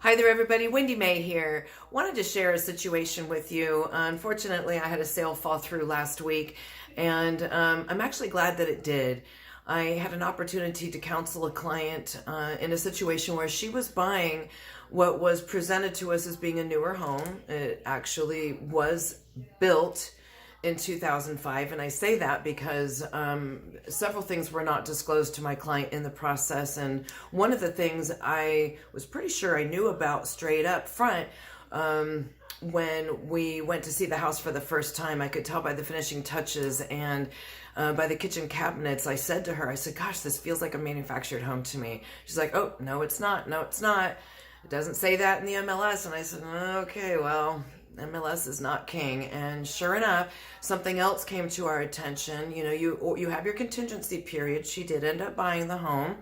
Hi there, everybody. Wendi-Mae here. Wanted to share a situation with you. Unfortunately, I had a sale fall through last week, and I'm actually glad that it did. I had an opportunity to counsel a client in a situation where she was buying what was presented to us as being a newer home. It actually was built in 2005, and I say that because several things were not disclosed to my client in the process, and one of the things I was pretty sure I knew about straight up front when we went to see the house for the first time. I could tell by the finishing touches and by the kitchen cabinets. I said to her, I said, gosh, this feels like a manufactured home to me. She's like, oh, no, it's not. No, it's not. It doesn't say that in the MLS. And I said, okay, well, MLS is not king. And sure enough, something else came to our attention. You know, you have your contingency period. She did end up buying the home.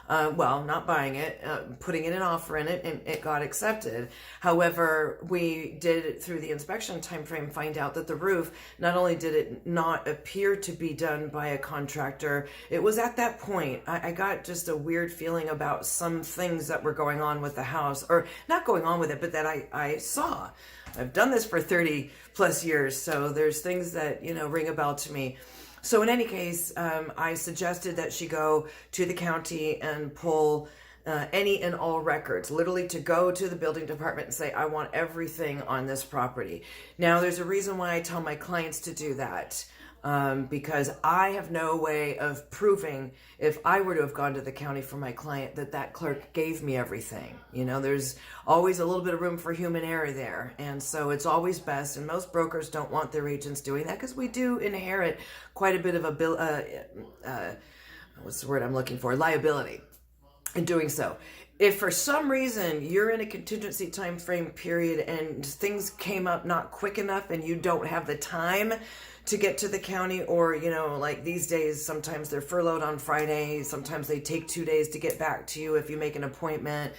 Well, not buying it, putting in an offer in it, and it got accepted. However, we did, through the inspection time frame, find out that the roof, not only did it not appear to be done by a contractor, it was at that point, I got just a weird feeling about some things that were going on with the house, or not going on with it, but that I saw. I've done this for 30 plus years, so there's things that, you know, ring a bell to me. So in any case, I suggested that she go to the county and pull any and all records, literally to go to the building department and say, I want everything on this property. Now, there's a reason why I tell my clients to do that. Because I have no way of proving, if I were to have gone to the county for my client, that clerk gave me everything. You know, there's always a little bit of room for human error there. And so it's always best, and most brokers don't want their agents doing that because we do inherit quite a bit of a what's the word I'm looking for? Liability in doing so. If for some reason you're in a contingency time frame period and things came up not quick enough and you don't have the time to get to the county, or, you know, like these days, sometimes they're furloughed on Friday, sometimes they take 2 days to get back to you if you make an appointment,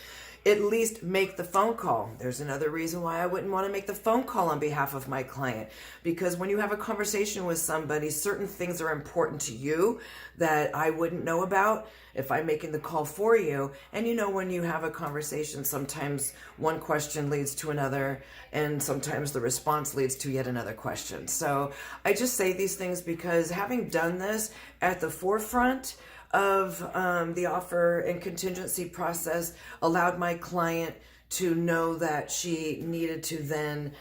at least make the phone call. There's another reason why I wouldn't want to make the phone call on behalf of my client, because when you have a conversation with somebody, certain things are important to you that I wouldn't know about if I'm making the call for you. And you know, when you have a conversation, sometimes one question leads to another, and sometimes the response leads to yet another question. So I just say these things because, having done this at the forefront of the offer and contingency process, allowed my client to know that she needed to then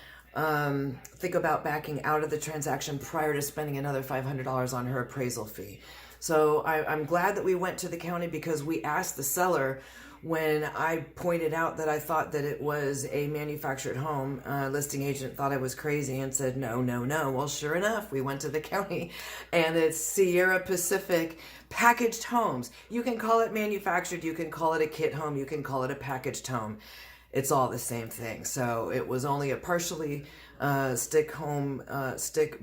think about backing out of the transaction prior to spending another $500 on her appraisal fee. So I'm glad that we went to the county, because we asked the seller, when I pointed out that I thought that it was a manufactured home, listing agent thought I was crazy and said, no, no, no. Well, sure enough, we went to the county, and it's Sierra Pacific Packaged Homes. You can call it manufactured, you can call it a kit home, you can call it a packaged home. It's all the same thing. So it was only a partially stick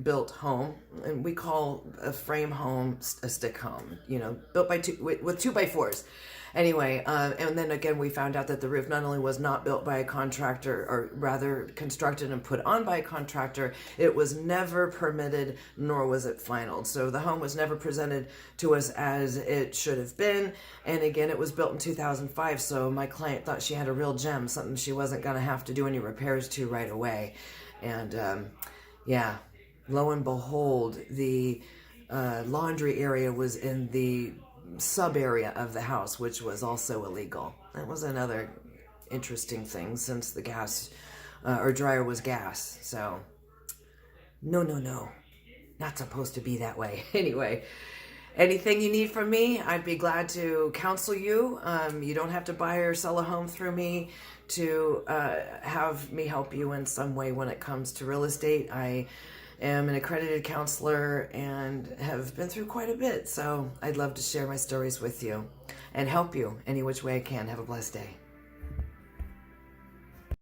built home, and we call a frame home a stick home, you know, built by with 2x4s. Anyway, and then again, we found out that the roof not only was not built by a contractor, or rather constructed and put on by a contractor, it was never permitted, nor was it finalized. So the home was never presented to us as it should have been. And again, it was built in 2005. So my client thought she had a real gem, something she wasn't going to have to do any repairs to right away. And yeah, lo and behold, the laundry area was in the sub area of the house, which was also illegal. That was another interesting thing, since the gas or dryer was gas. So no, not supposed to be that way. Anyway, anything you need from me, I'd be glad to counsel you. You don't have to buy or sell a home through me to have me help you in some way when it comes to real estate. I am an accredited counselor and have been through quite a bit, so I'd love to share my stories with you and help you any which way I can. Have a blessed day.